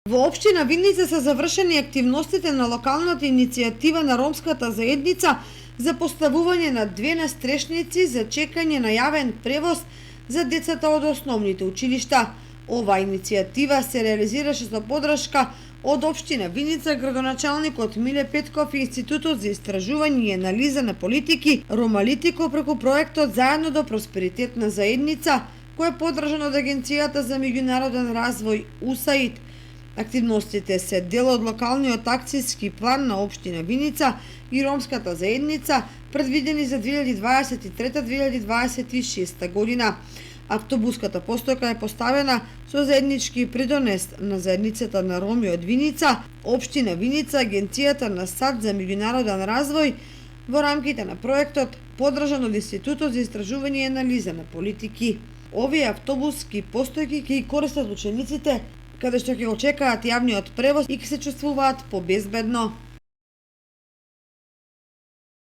Во општина Виница се завршени активностите на локалната иницијатива на ромската заедница за поставување на 2 настрешници за чекање на јавен превоз за децата од основните училишта. Оваа иницијатива се реализираше со подршка од општина Виница, градоначалникот Миле Петков и Институтот за истражување и анализа на политики Ромалитико преку проектот Заедно до просперитетна заедница, кој е поддржан од Агенцијата за меѓународен развој УСАИД. Активностите се дел од локалниот акцијски план на општина Виница и ромската заедница, предвидени за 2023-2026 година. Автобуската постојка е поставена со заеднички придонес на заедницата на роми од Виница, општина Виница, Агенцијата на САД за меѓународен развој во рамките на проектот поддржан од Институтот за истражување и анализа на политики. Овие автобуски постојки ќе ги користат учениците каде што ќе го чекаат јавниот превоз и ќе се чувствуваат побезбедно.